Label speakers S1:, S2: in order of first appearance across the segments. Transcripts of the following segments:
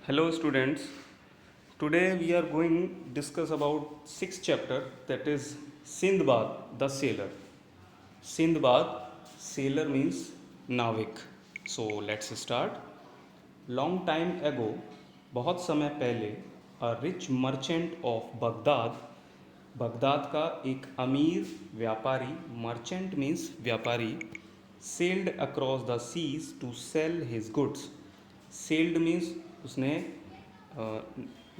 S1: Hello students. Today we are going to discuss about sixth chapter, that is Sindbad the sailor. Sindbad, sailor means Navik. So let's start. Long time ago, बहुत समय पहले, a rich merchant of Baghdad, Baghdad का एक अमीर व्यापारी, merchant means व्यापारी, sailed across the seas to sell his goods. Sailed means उसने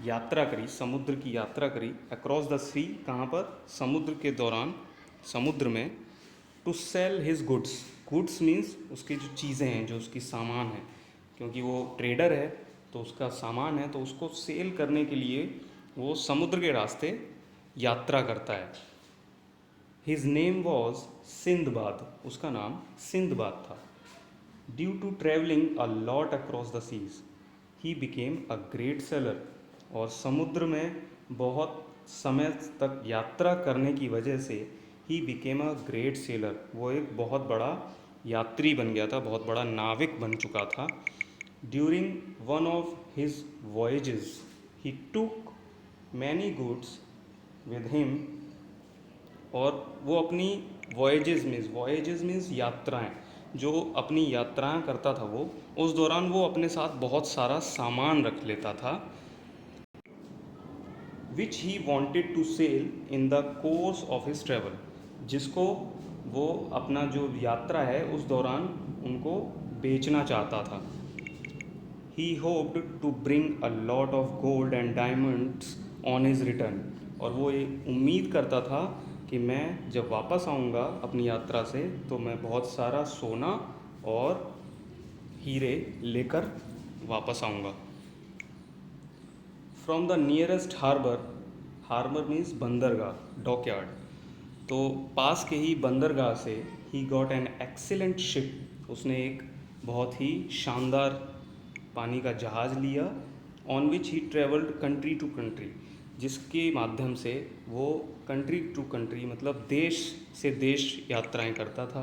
S1: यात्रा करी, समुद्र की यात्रा करी. अक्रॉस द सी कहाँ पर? समुद्र के दौरान, समुद्र में. To sell his goods. Goods means उसकी जो चीज़ें हैं, जो उसकी सामान है, क्योंकि वो ट्रेडर है तो उसका सामान है, तो उसको सेल करने के लिए वो समुद्र के रास्ते यात्रा करता है. His name was Sindbad. उसका नाम सिंदबाद था. Due to travelling a lot across the seas he became a great sailor. और समुद्र में बहुत समय तक यात्रा करने की वजह से ही बिकेम अ ग्रेट सेलर. वो एक बहुत बड़ा यात्री बन गया था, बहुत बड़ा नाविक बन चुका था. During one of his voyages he took many goods with him. और वो अपनी वॉयजेस मीन्स यात्राएं, जो अपनी यात्राएं करता था वो, उस दौरान वो अपने साथ बहुत सारा सामान रख लेता था, which he wanted to sell in the course of his travel. जिसको वो अपना जो यात्रा है उस दौरान उनको बेचना चाहता था. He hoped to bring a lot of gold and diamonds on his return. और वो ये उम्मीद करता था कि मैं जब वापस आऊँगा अपनी यात्रा से तो मैं बहुत सारा सोना और हीरे लेकर वापस आऊँगा. From the nearest harbour. Harbour means बंदरगाह, डॉकयार्ड. तो पास के ही बंदरगाह से ही गॉट एन एक्सीलेंट शिप. उसने एक बहुत ही शानदार पानी का जहाज़ लिया. On which he travelled country to country. जिसके माध्यम से वो कंट्री टू कंट्री मतलब देश से देश यात्राएं करता था.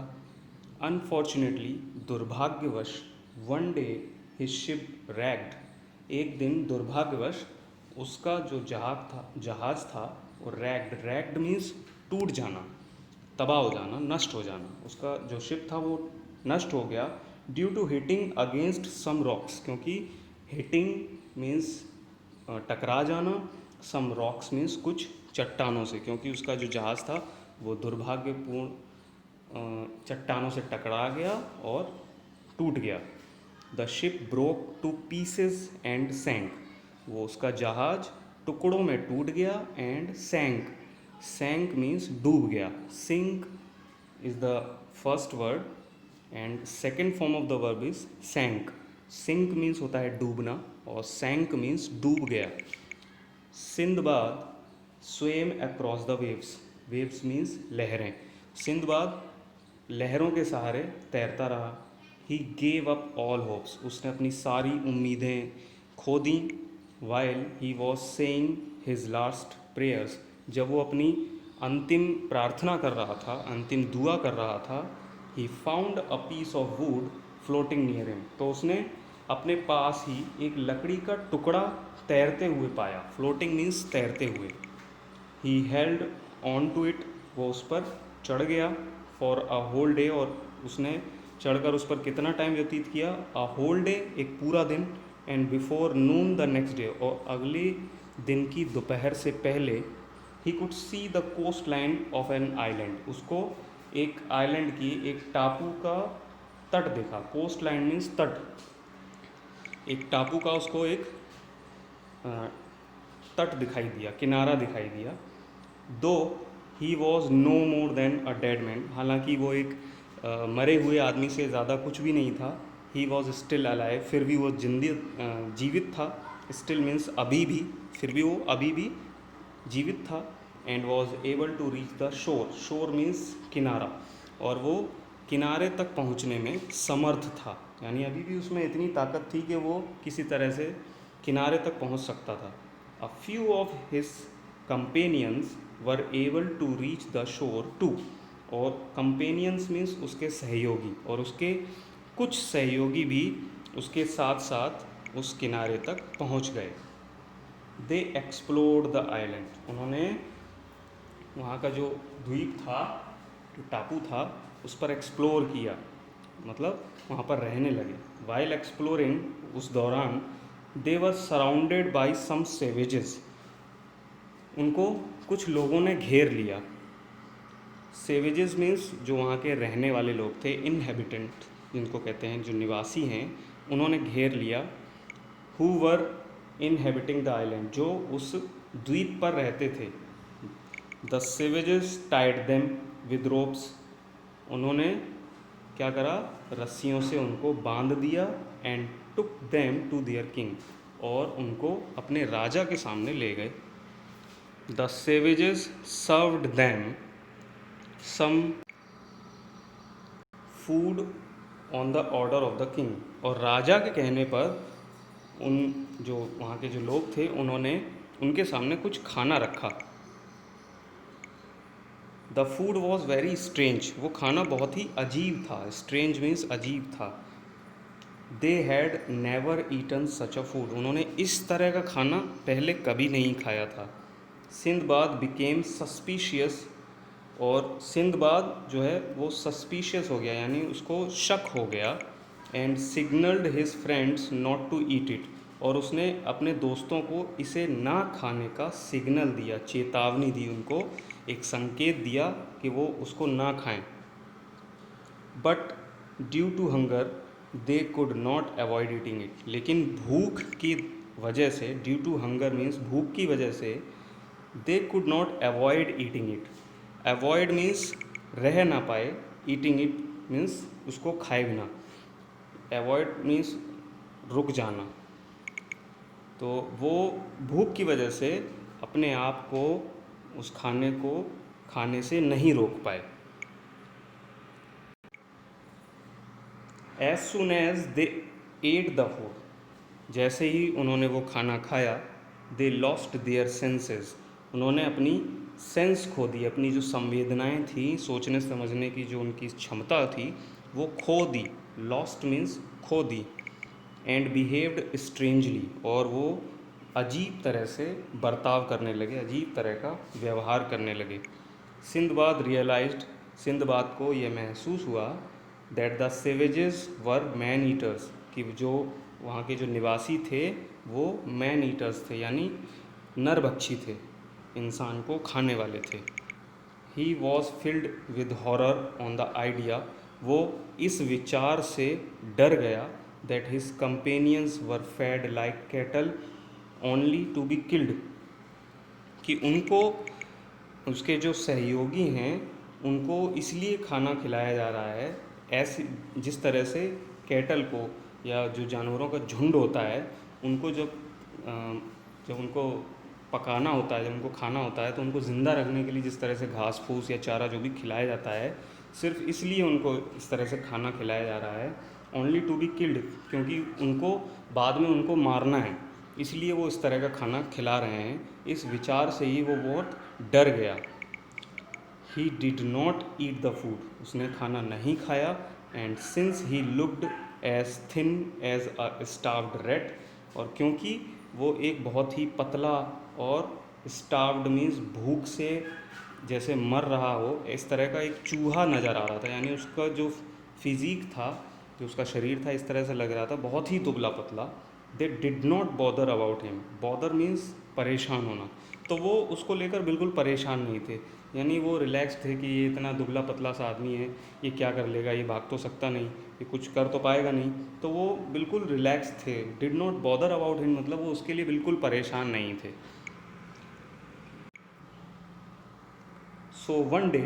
S1: अनफॉर्चुनेटली, दुर्भाग्यवश, one day his ship ragged. एक दिन दुर्भाग्यवश उसका जो जहाज़ था वो रैग्ड मीन्स टूट जाना, तबाह हो जाना, नष्ट हो जाना. उसका जो शिप था वो नष्ट हो गया due to hitting against some rocks. क्योंकि हिटिंग मीन्स टकरा जाना, सम रॉक्स मीन्स कुछ चट्टानों से, क्योंकि उसका जो जहाज़ था वो दुर्भाग्यपूर्ण चट्टानों से टकरा गया और टूट गया. The ship broke to pieces and sank. वो उसका जहाज़ टुकड़ों में टूट गया. एंड सैंक, सैंक मीन्स डूब गया. Sink is the first word and second form of the verb is sank. Sink means होता है डूबना और सैंक मीन्स डूब गया. Sindbad swam across the waves. Waves means लहरें. सिंदबाद लहरों के सहारे तैरता रहा. He gave up all hopes. उसने अपनी सारी उम्मीदें खो दी. While he was saying his last prayers. जब वो अपनी अंतिम प्रार्थना कर रहा था, अंतिम दुआ कर रहा था, he found a piece of wood floating near him. तो उसने अपने पास ही एक लकड़ी का टुकड़ा तैरते हुए पाया. फ्लोटिंग मीन्स तैरते हुए. He held on to it. वो उस पर चढ़ गया. For a whole day. और उसने चढ़कर उस पर कितना टाइम व्यतीत किया? अ होल डे, एक पूरा दिन. And before noon the next day. और अगले दिन की दोपहर से पहले ही could see the coastline of an island. उसको एक आइलैंड की, एक टापू का तट देखा. कोस्ट लाइन मीन्स तट. एक टापू का उसको एक तट दिखाई दिया, किनारा दिखाई दिया. Though he was no more than a dead man. हालांकि वो एक मरे हुए आदमी से ज़्यादा कुछ भी नहीं था. He was still alive. फिर भी वो जीवित था. स्टिल मीन्स अभी भी, फिर भी वो अभी भी जीवित था. And was able to reach the shore. Shore means किनारा. और वो किनारे तक पहुंचने में समर्थ था. यानी अभी भी उसमें इतनी ताकत थी कि वो किसी तरह से किनारे तक पहुंच सकता था. A few of his companions were able to reach the shore too. और कंपेनियंस मीन्स उसके सहयोगी. और उसके कुछ सहयोगी भी उसके साथ साथ उस किनारे तक पहुंच गए। दे एक्सप्लोर्ड द आइलैंड, उन्होंने वहाँ का जो द्वीप था, जो टापू था, उस पर एक्सप्लोर किया, मतलब वहाँ पर रहने लगे। वाइल एक्सप्लोरिंग, उस दौरान, दे वर सराउंडेड बाई सम सेवेजेस, उनको कुछ लोगों ने घेर लिया। सेवेजेस मीन्स जो वहाँ के रहने वाले लोग थे, इनहेबिटेंट जिनको कहते हैं, जो निवासी हैं, उन्होंने घेर लिया। Who were inhabiting the island, जो उस द्वीप पर रहते थे। The savages tied them with ropes, उन्होंने क्या करा, रस्सियों से उनको बांध दिया। And took them to their king, और उनको अपने राजा के सामने ले गए। The savages served them some food on the order of the king, और राजा के कहने पर उन जो वहाँ के जो लोग थे, उन्होंने उनके सामने कुछ खाना रखा। The food was very strange, वो खाना बहुत ही अजीब था। स्ट्रेंज मीन्स अजीब था। They had never eaten such a food, उन्होंने इस तरह का खाना पहले कभी नहीं खाया था। सिंदबाद बिकेम सस्पिशियस, और सिंदबाद जो है वो सस्पिशियस हो गया, यानी उसको शक हो गया। And signalled his friends not to eat it, और उसने अपने दोस्तों को इसे ना खाने का सिग्नल दिया, चेतावनी दी उनको, एक संकेत दिया कि वो उसको ना खाएं। But due to hunger they could not avoid eating it, लेकिन भूख की वजह से, ड्यू टू हंगर मीन्स भूख की वजह से, दे could not avoid eating it. Avoid means रह ना पाए, ईटिंग इट मीन्स उसको खाए बिना। अवॉइड मीन्स रुक जाना। तो वो भूख की वजह से अपने आप को उस खाने को खाने से नहीं रोक पाए। As soon as they ate the food, जैसे ही उन्होंने वो खाना खाया, दे लॉस्ट देयर सेंसेस, उन्होंने अपनी सेंस खो दी, अपनी जो संवेदनाएं थी, सोचने समझने की जो उनकी क्षमता थी, वो खो दी। लॉस्ट मीन्स खो दी। एंड बिहेव्ड स्ट्रेंजली, और वो अजीब तरह से बर्ताव करने लगे, अजीब तरह का व्यवहार करने लगे। सिंदबाद रियलाइज्ड, सिंदबाद को ये महसूस हुआ, that the savages were man eaters, कि जो वहाँ के जो निवासी थे वो मैन ईटर्स थे, यानी नरभक्षी थे, इंसान को खाने वाले थे। He was filled with horror on the idea, वो इस विचार से डर गया, that his companions were fed like cattle only to be killed, कि उनको, उसके जो सहयोगी हैं, उनको इसलिए खाना खिलाया जा रहा है, ऐसी जिस तरह से कैटल को, या जो जानवरों का झुंड होता है, उनको जब उनको पकाना होता है, जब उनको खाना होता है, तो उनको ज़िंदा रखने के लिए जिस तरह से घास फूस या चारा जो भी खिलाया जाता है, सिर्फ इसलिए उनको इस तरह से खाना खिलाया जा रहा है, ओनली टू बी किल्ड, क्योंकि उनको बाद में उनको मारना है, इसलिए वो इस तरह का खाना खिला रहे हैं। इस विचार से ही वो बहुत डर गया। He did not eat the food, उसने खाना नहीं खाया। And since he looked as thin as a starved rat, और क्योंकि वो एक बहुत ही पतला और स्टार्व्ड मीन्स भूख से जैसे मर रहा हो, इस तरह का एक चूहा नज़र आ रहा था, यानी उसका जो फिज़ीक था, जो उसका शरीर था, इस तरह से लग रहा था, बहुत ही दुबला पतला। They did not bother about him, bother means परेशान होना, तो वो उसको लेकर बिल्कुल परेशान नहीं थे, यानी वो रिलैक्स थे कि ये इतना दुबला पतला सा आदमी है, ये क्या कर लेगा, ये भाग तो सकता नहीं, ये कुछ कर तो पाएगा नहीं, तो वो बिल्कुल रिलैक्स थे। Did not bother about him मतलब वो उसके लिए बिल्कुल परेशान नहीं थे। So one day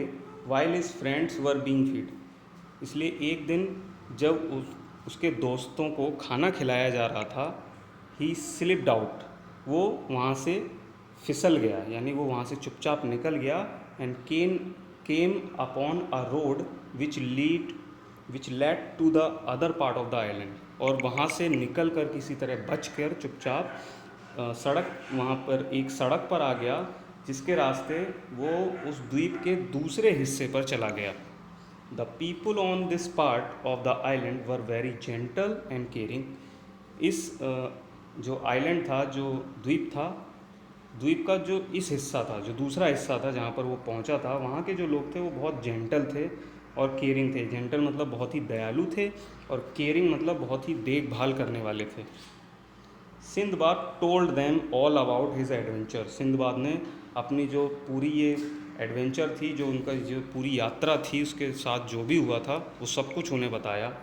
S1: while his friends were being feed, इसलिए एक दिन जब उसके दोस्तों को खाना खिलाया जा रहा था, ही स्लिप्ड आउट, वो वहाँ से फिसल गया, यानी वो वहाँ से चुपचाप निकल गया। And came upon a road which led to the other part of the island, और वहाँ से निकल कर किसी तरह बच कर चुपचाप सड़क, वहाँ पर एक सड़क पर आ गया, जिसके रास्ते वो उस द्वीप के दूसरे हिस्से पर चला गया। The people on this part of the island were very gentle and caring, इस जो आइलैंड था, जो द्वीप था, द्वीप का जो इस हिस्सा था, जो दूसरा हिस्सा था जहाँ पर वो पहुँचा था, वहाँ के जो लोग थे वो बहुत जेंटल थे और केयरिंग थे। जेंटल मतलब बहुत ही दयालु थे, और केयरिंग मतलब बहुत ही देखभाल करने वाले थे। Sinbad told them all about his adventure. Sinbad ने अपनी जो पूरी ये एडवेंचर थी, जो उनका जो पूरी यात्रा थी, उसके साथ जो भी हुआ था वो सब कुछ उन्हें बताया।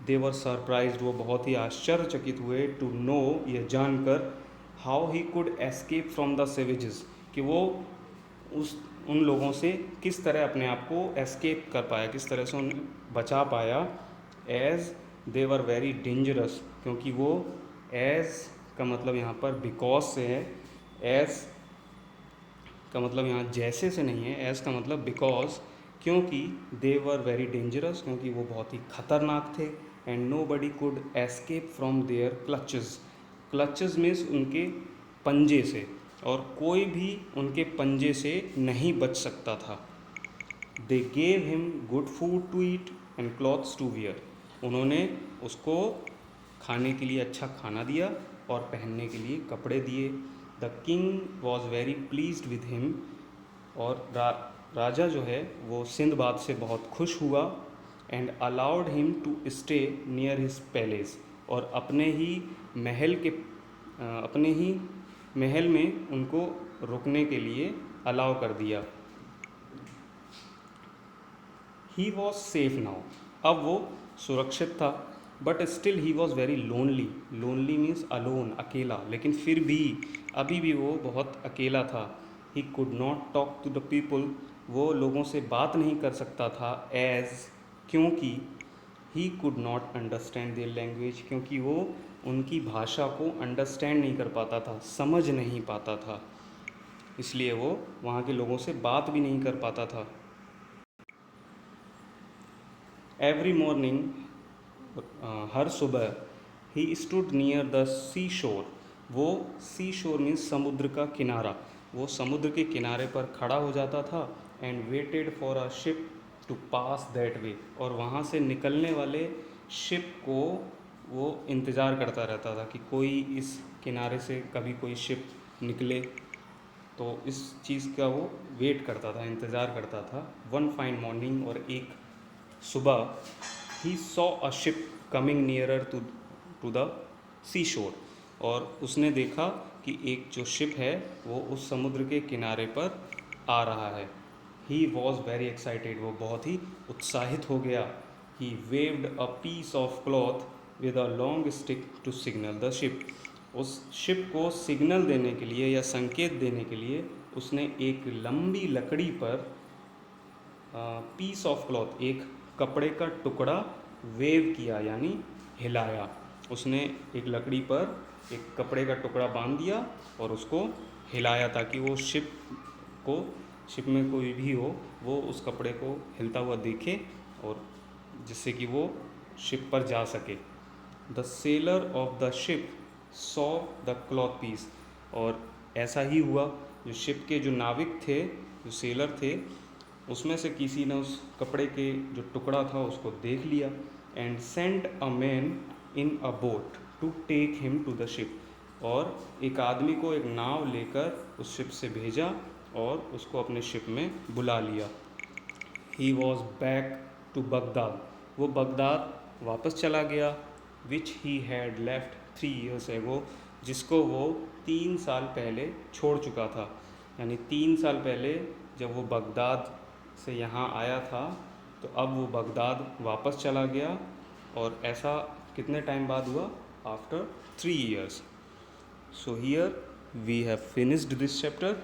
S1: दे वर सरप्राइज्ड, वो बहुत ही आश्चर्यचकित हुए, टू नो, यह जानकर, how he could escape from the savages, कि वो उस उन लोगों से किस तरह अपने आप को एस्केप कर पाया, किस तरह से उन्हें बचा पाया। As they were very dangerous, क्योंकि वो, एज का मतलब यहाँ पर बिकॉज से है। एज का मतलब यहाँ जैसे से नहीं है, एज का मतलब बिकॉज, क्योंकि दे वर वेरी डेंजरस, क्योंकि वो बहुत ही खतरनाक थे। And nobody could escape from their clutches. Clutches means उनके पंजे से, और कोई भी उनके पंजे से नहीं बच सकता था। They gave him good food to eat and clothes to wear. उन्होंने उसको खाने के लिए अच्छा खाना दिया और पहनने के लिए कपड़े दिए। The king was very pleased with him, और राजा जो है वो सिंदबाद से बहुत खुश हुआ। And allowed him to stay near his palace, और अपने ही महल में उनको रुकने के लिए अलाउ कर दिया। ही वॉज सेफ नाउ, अब वो सुरक्षित था। But still he was very lonely. Lonely means alone, अकेला, लेकिन फिर भी अभी भी वो बहुत अकेला था। He could not talk to the people, वो लोगों से बात नहीं कर सकता था। एज, क्योंकि, ही could not understand their language, क्योंकि वो उनकी भाषा को अंडरस्टैंड नहीं कर पाता था, समझ नहीं पाता था, इसलिए वो वहाँ के लोगों से बात भी नहीं कर पाता था। एवरी मॉर्निंग, हर सुबह, he stood near the sea शोर, वो सी शोर मीन्स समुद्र का किनारा, वो समुद्र के किनारे पर खड़ा हो जाता था। And waited for a ship to pass that way, और वहाँ से निकलने वाले शिप को वो इंतज़ार करता रहता था कि कोई इस किनारे से कभी कोई शिप निकले, तो इस चीज़ का वो वेट करता था, इंतज़ार करता था। वन फाइन मॉर्निंग, और एक सुबह, he saw a ship coming nearer to the sea shore, और उसने देखा कि एक जो शिप है वो उस समुद्र के किनारे पर आ रहा है। ही वॉज वेरी एक्साइटेड, वो बहुत ही उत्साहित हो गया। He waved a piece of cloth with a long stick to signal the ship, उस शिप को सिग्नल देने के लिए या संकेत देने के लिए उसने एक लंबी लकड़ी पर पीस ऑफ क्लॉथ, एक कपड़े का टुकड़ा वेव किया, यानी हिलाया। उसने एक लकड़ी पर एक कपड़े का टुकड़ा बांध दिया और उसको हिलाया, ताकि वो शिप में कोई भी हो वो उस कपड़े को हिलता हुआ देखे, और जिससे कि वो शिप पर जा सके। The sailor of the ship saw the cloth piece, और ऐसा ही हुआ, जो शिप के जो नाविक थे, जो सेलर थे, उसमें से किसी ने उस कपड़े के जो टुकड़ा था उसको देख लिया। And sent a man in a boat to take him to the ship, और एक आदमी को एक नाव लेकर उस शिप से भेजा और उसको अपने शिप में बुला लिया। He was back to Baghdad, वो बगदाद वापस चला गया। Which he had left 3 years एगो, जिसको वो 3 साल पहले छोड़ चुका था। यानी 3 साल पहले जब वो बगदाद से यहाँ आया था, तो अब वो बगदाद वापस चला गया, और ऐसा कितने टाइम बाद हुआ? After 3 years. So here we have finished this chapter.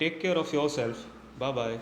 S1: Take care of yourself. Bye bye.